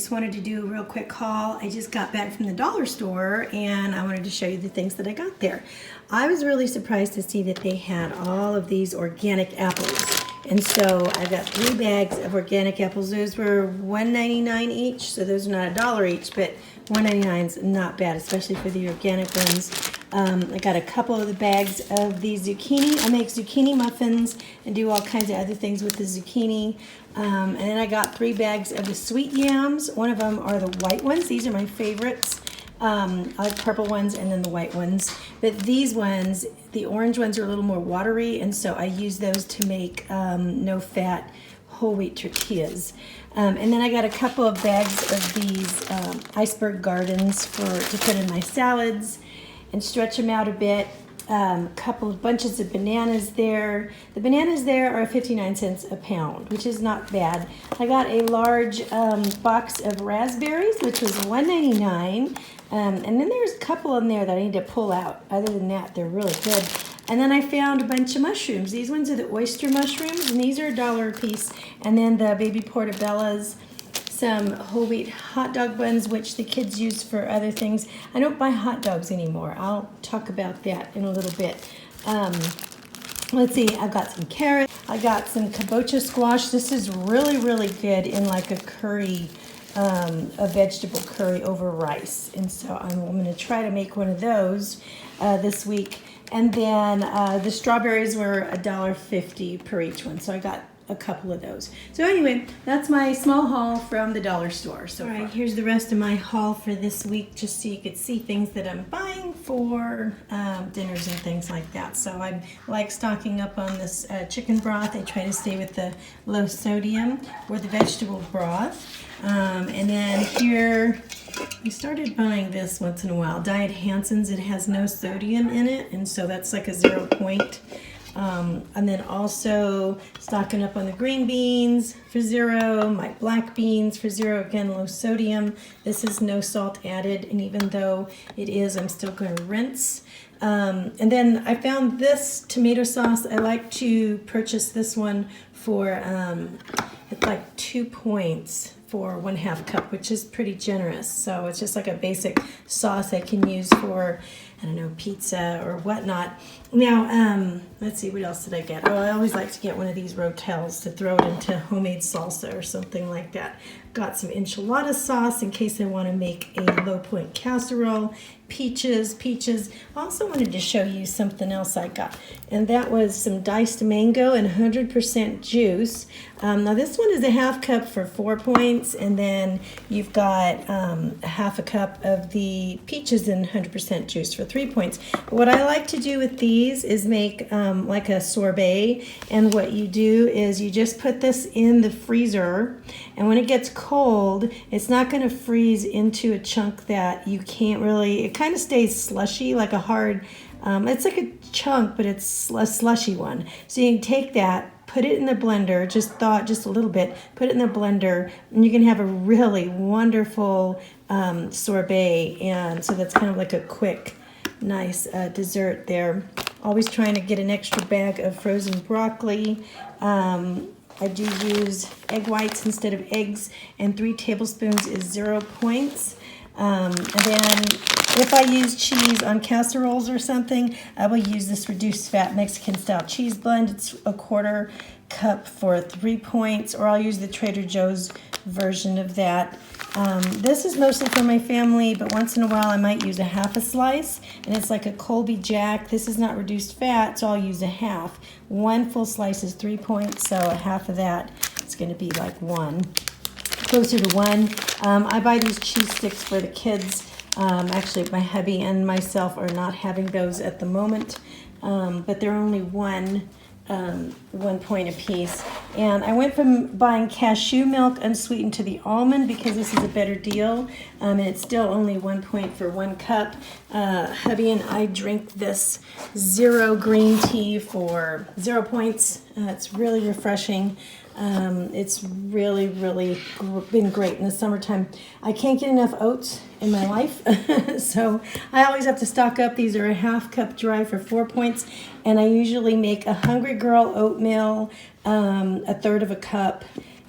just wanted to do a real quick haul. I just got back from the dollar store and I wanted to show you the things that I got there. I was really surprised to see that they had all of these organic apples. And so I got 3 bags of organic apples. Those were $1.99 each, so those are not $1 each, but $1.99 is not bad, especially for the organic ones. I got a couple of the bags of the zucchini. I make zucchini muffins and do all kinds of other things with the zucchini. And then I got 3 bags of the sweet yams. One of them are the white ones. These are my favorites. I like purple ones and then the white ones. But these ones, the orange ones are a little more watery, and so I use those to make no-fat whole wheat tortillas. And then I got a couple of bags of these iceberg gardens to put in my salads and stretch them out a bit. Couple of bunches of bananas there. The bananas there are 59 cents a pound, which is not bad. I got a large box of raspberries, which was $1.99. And then there's a couple in there that I need to pull out. Other than that, they're really good. And then I found a bunch of mushrooms. These ones are the oyster mushrooms, and these are $1 a piece. And then the baby portobellas, some whole wheat hot dog buns, which the kids use for other things. I don't buy hot dogs anymore. I'll talk about that in a little bit. Let's see, I've got some carrots. I got some kabocha squash. This is really, really good in like a curry, a vegetable curry over rice. And so I'm going to try to make one of those this week. And then the strawberries were $1.50 per each one. So I got a couple of those. So anyway, that's my small haul from the dollar store. So all right, here's the rest of my haul for this week, just so you could see things that I'm buying for dinners and things like that. So I like stocking up on this chicken broth. I try to stay with the low sodium or the vegetable broth. And then here, I started buying this once in a while, Diet Hansen's. It has no sodium in it, and so that's like a 0 point. And then also stocking up on the green beans for 0, my black beans for 0, again low sodium. This is no salt added, and even though it is, I'm still going to rinse. And then I found this tomato sauce. I like to purchase this one for it's like 2 points for 1/2 cup, which is pretty generous. So it's just like a basic sauce I can use for, I don't know, pizza or whatnot. Now, let's see, what else did I get? Oh, I always like to get one of these rotels to throw it into homemade salsa or something like that. Got some enchilada sauce in case I want to make a low point casserole. Peaches. I also wanted to show you something else I got, and that was some diced mango and 100% juice. Now this one is a 1/2 cup for 4 points, and then you've got a 1/2 cup of the peaches and 100% juice for 3 points. But what I like to do with these is make like a sorbet, and what you do is you just put this in the freezer, and when it gets cold, it's not going to freeze into a chunk that you can't really, it kind of stays slushy, like a hard, it's like a chunk, but it's a slushy one. So you can take that, put it in the blender, just thaw it just a little bit, put it in the blender, and you can have a really wonderful sorbet. And so that's kind of like a quick, nice dessert there. Always trying to get an extra bag of frozen broccoli. I do use egg whites instead of eggs, and 3 tablespoons is 0 points. And then if I use cheese on casseroles or something, I will use this reduced fat Mexican style cheese blend. It's a 1/4 cup for 3 points, or I'll use the Trader Joe's version of that. This is mostly for my family, but once in a while I might use a 1/2 slice, and it's like a Colby Jack. This is not reduced fat, so I'll use a 1/2. 1 full slice is 3 points, so a 1/2 of that is going to be like 1. Closer to 1. I buy these cheese sticks for the kids. Actually, my hubby and myself are not having those at the moment, but they're only 1 point a piece. And I went from buying cashew milk unsweetened to the almond because this is a better deal, and it's still only 1 point for 1 cup. Hubby and I drink this 0 green tea for 0 points. It's really refreshing. It's really, really been great in the summertime. I can't get enough oats in my life, so I always have to stock up. These are a 1/2 cup dry for 4 points, and I usually make a Hungry Girl oatmeal, 1/3 of a cup,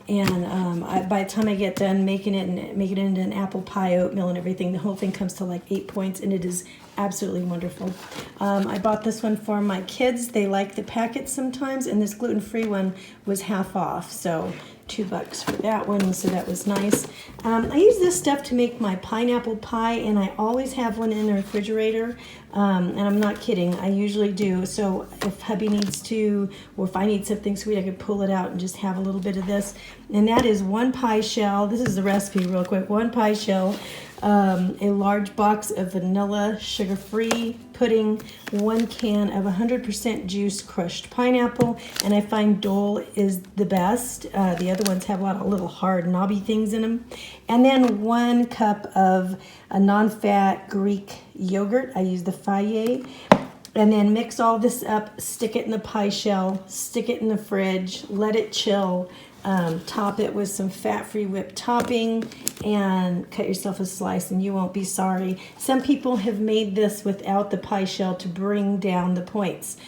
By the time I get done making it and make it into an apple pie oatmeal and everything, the whole thing comes to like 8 points, and it is absolutely wonderful. I bought this one for my kids. They like the packets sometimes, and this gluten-free one was half off, so $2 for that one, so that was nice. I use this stuff to make my pineapple pie, and I always have one in the refrigerator, and I'm not kidding, I usually do. So if hubby needs to, or if I need something sweet, I could pull it out and just have a little bit of this. And that is 1 pie shell. This is the recipe real quick. 1 pie shell, a large box of vanilla sugar-free pudding, 1 can of 100% juice crushed pineapple, and I find Dole is the best. The other ones have a lot of little hard knobby things in them. And then 1 cup of a non-fat Greek yogurt. I use the Fage. And then mix all this up, stick it in the pie shell, stick it in the fridge, let it chill. Top it with some fat-free whipped topping, and cut yourself a slice and you won't be sorry. Some people have made this without the pie shell to bring down the points.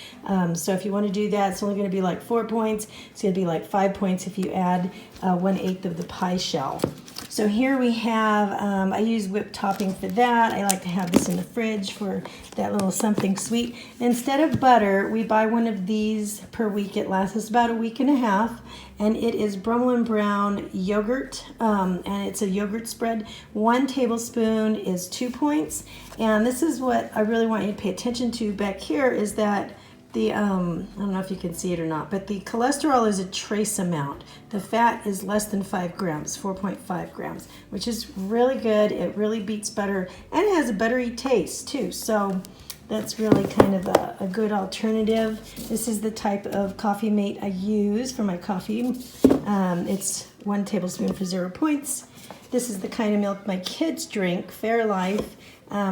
So if you want to do that, it's only going to be like 4 points. It's going to be like 5 points if you add 1/8 of the pie shell. So here we have, I use whipped topping for that. I like to have this in the fridge for that little something sweet. Instead of butter, we buy one of these per week. It lasts us about a week and a half. And it is Brummel & Brown yogurt, and it's a yogurt spread. 1 tablespoon is 2 points. And this is what I really want you to pay attention to back here is that the, I don't know if you can see it or not, but the cholesterol is a trace amount. The fat is less than 5 grams, 4.5 grams, which is really good. It really beats butter, and it has a buttery taste too. So that's really kind of a good alternative. This is the type of coffee mate I use for my coffee. It's 1 tablespoon for 0 points. This is the kind of milk my kids drink, Fairlife,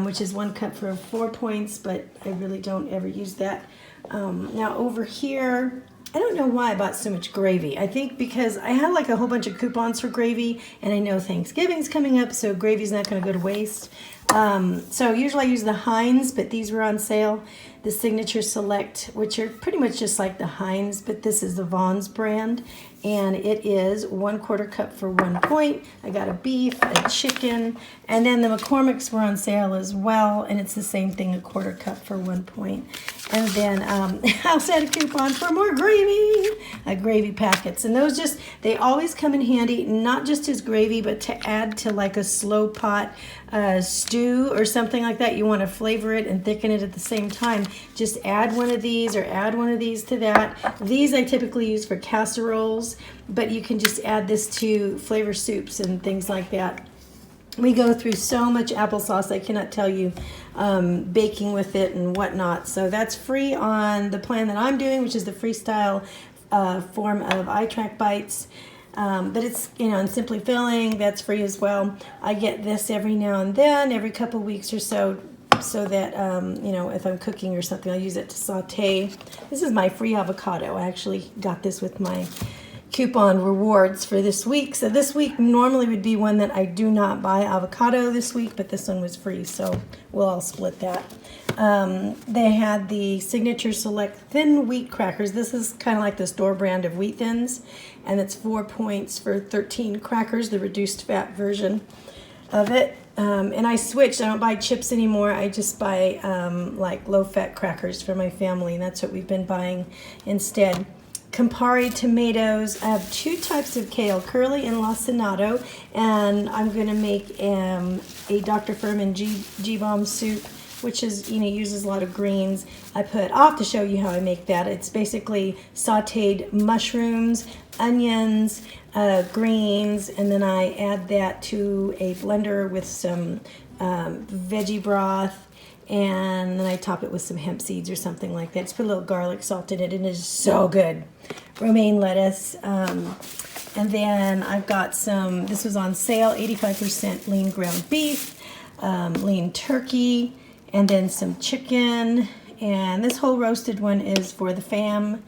which is 1 cup for 4 points, but I really don't ever use that. Now over here, I don't know why I bought so much gravy. I think because I had like a whole bunch of coupons for gravy, and I know Thanksgiving's coming up, so gravy's not going to go to waste. So usually I use the Heinz, but these were on sale. The Signature Select, which are pretty much just like the Heinz, but this is the Vaughn's brand, and it is 1/4 cup for 1 point. I got a beef, a chicken, and then the McCormick's were on sale as well, and it's the same thing, 1/4 cup for 1 point. And then I also had a coupon for more gravy, gravy packets, and those just, they always come in handy, not just as gravy, but to add to like a slow pot stew or something like that. You want to flavor it and thicken it at the same time. Just add one of these or add one of these to that. These I typically use for casseroles, but you can just add this to flavor soups and things like that. We go through so much applesauce, I cannot tell you, baking with it and whatnot. So that's free on the plan that I'm doing, which is the Freestyle form of iTrackBites. But it's, you know, and Simply Filling, that's free as well. I get this every now and then, every couple weeks or so, so that, you know, if I'm cooking or something, I'll use it to saute. This is my free avocado. I actually got this with my coupon rewards for this week. So this week normally would be one that I do not buy avocado this week, but this one was free, so we'll all split that. They had the Signature Select Thin Wheat Crackers. This is kind of like the store brand of Wheat Thins, and it's 4 points for 13 crackers, the reduced fat version of it. And I switched. I don't buy chips anymore. I just buy like low-fat crackers for my family, and that's what we've been buying instead. Campari tomatoes. I have 2 types of kale, curly and lacinato, and I'm going to make a Dr. Furman G-Bomb soup, which is, you know, uses a lot of greens. I'll have to show you how I make that. It's basically sauteed mushrooms, onions, greens, and then I add that to a blender with some veggie broth, and then I top it with some hemp seeds or something like that. Just put a little garlic salt in it, and it is so good. Romaine lettuce, and then I've got some, this was on sale, 85% lean ground beef, lean turkey, and then some chicken, and this whole roasted one is for the family.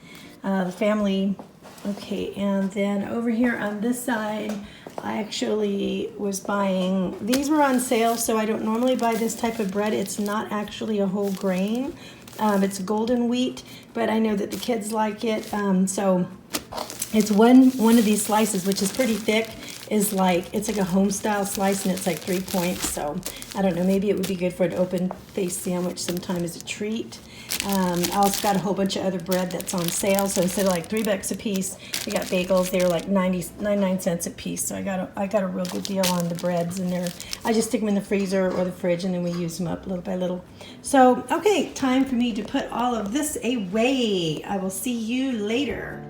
Okay, and then over here on this side, I actually was buying, these were on sale, so I don't normally buy this type of bread. It's not actually a whole grain. It's golden wheat, but I know that the kids like it, so It's one of these slices, which is pretty thick, is like, it's like a home style slice and it's like 3 points. So I don't know, maybe it would be good for an open faced sandwich sometime as a treat. I also got a whole bunch of other bread that's on sale. So instead of like $3 a piece, we got bagels. They were like 99 cents a piece. So I got a real good deal on the breads, and I just stick them in the freezer or the fridge, and then we use them up little by little. So, okay, time for me to put all of this away. I will see you later.